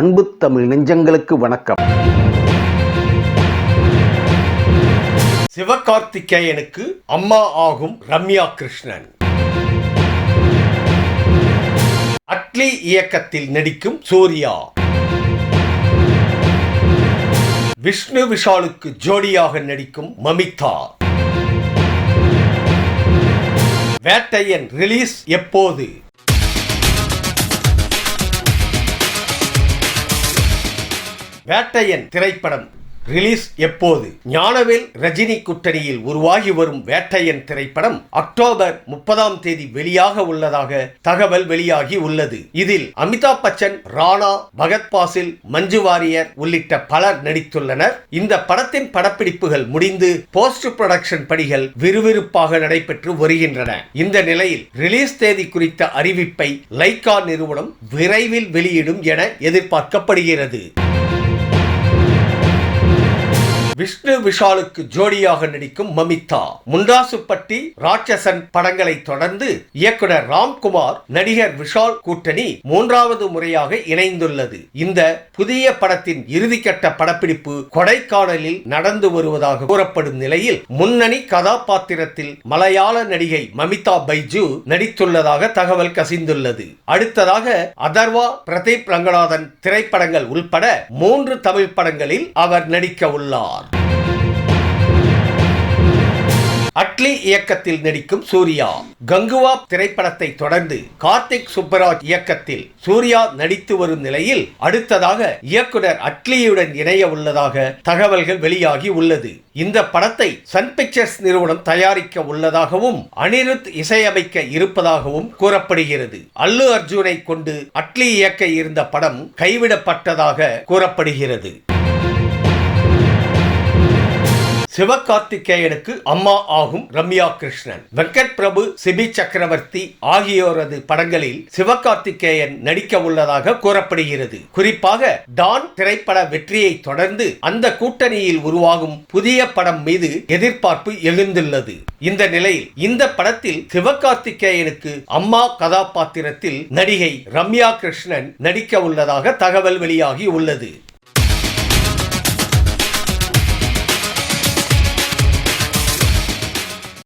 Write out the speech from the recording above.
அன்பு தமிழ் நெஞ்சங்களுக்கு வணக்கம். சிவகார்த்திகேயனுக்கு அம்மா ஆகும் ரம்யா கிருஷ்ணன். அட்லி இயக்கத்தில் நடிக்கும் சூர்யா. விஷ்ணு விஷாலுக்கு ஜோடியாக நடிக்கும் மமிதா. வேட்டையன் ரிலீஸ் எப்போது? வேட்டையன் திரைப்படம் ரிலீஸ் எப்போது? ஞானவேல் ரஜினி கூட்டணியில் உருவாகி வரும் வேட்டையன் திரைப்படம் அக்டோபர் 30 வெளியாக உள்ளதாக தகவல் வெளியாகி உள்ளது. இதில் அமிதாப் பச்சன், ராணா, பகத் பாசில், மஞ்சு வாரியர் உள்ளிட்ட பலர் நடித்துள்ளனர். இந்த படத்தின் படப்பிடிப்புகள் முடிந்து போஸ்ட் புரொடக்ஷன் பணிகள் விறுவிறுப்பாக நடைபெற்று வருகின்றன. இந்த நிலையில் ரிலீஸ் தேதி குறித்த அறிவிப்பை லைகா நிறுவனம் விரைவில் வெளியிடும் என எதிர்பார்க்கப்படுகிறது. விஷ்ணு விஷாலுக்கு ஜோடியாக நடிக்கும் மமிதா. முண்டாசுப்பட்டி, ராட்சசன் படங்களை தொடர்ந்து இயக்குனர் ராம்குமார், நடிகர் விஷால் கூட்டணி 3வது முறையாக இணைந்துள்ளது. இந்த புதிய படத்தின் இறுதிக்கட்ட படப்பிடிப்பு கொடைக்கானலில் நடந்து வருவதாக கூறப்படும் நிலையில் முன்னணி கதாபாத்திரத்தில் மலையாள நடிகை மமிதா பைஜு நடித்துள்ளதாக தகவல் கசிந்துள்ளது. அடுத்ததாக அதர்வா, பிரதீப் ரங்கநாதன் திரைப்படங்கள் உள்பட 3 தமிழ் படங்களில் அவர் நடிக்க உள்ளார். அட்லி இயக்கத்தில் நடிக்கும் சூர்யா. கங்குவா திரைப்படத்தை தொடர்ந்து கார்த்திக் சுப்பராஜ் இயக்கத்தில் சூர்யா நடித்து வரும் நிலையில் அடுத்ததாக இயக்குனர் அட்லியுடன் இணைய உள்ளதாக தகவல்கள் வெளியாகி உள்ளது. இந்த படத்தை சன் பிக்சர்ஸ் நிறுவனம் தயாரிக்க உள்ளதாகவும் அனிருத் இசையமைக்க இருப்பதாகவும் கூறப்படுகிறது. அல்லு அர்ஜுனை கொண்டு அட்லி இயக்க இருந்த படம் கைவிடப்பட்டதாக கூறப்படுகிறது. சிவகார்த்திகேயனுக்கு அம்மா ஆகும் ரம்யா கிருஷ்ணன். வெங்கட் பிரபு, சிபி சக்கரவர்த்தி ஆகியோரது படங்களில் சிவகார்த்திகேயன் நடிக்க உள்ளதாக கூறப்படுகிறது. குறிப்பாக டான் திரைப்பட வெற்றியை தொடர்ந்து அந்த கூட்டணியில் உருவாகும் புதிய படம் மீது எதிர்பார்ப்பு எழுந்துள்ளது. இந்த நிலையில் இந்த படத்தில் சிவகார்த்திகேயனுக்கு அம்மா கதாபாத்திரத்தில் நடிகை ரம்யா கிருஷ்ணன் நடிக்க உள்ளதாக தகவல் வெளியாகி உள்ளது.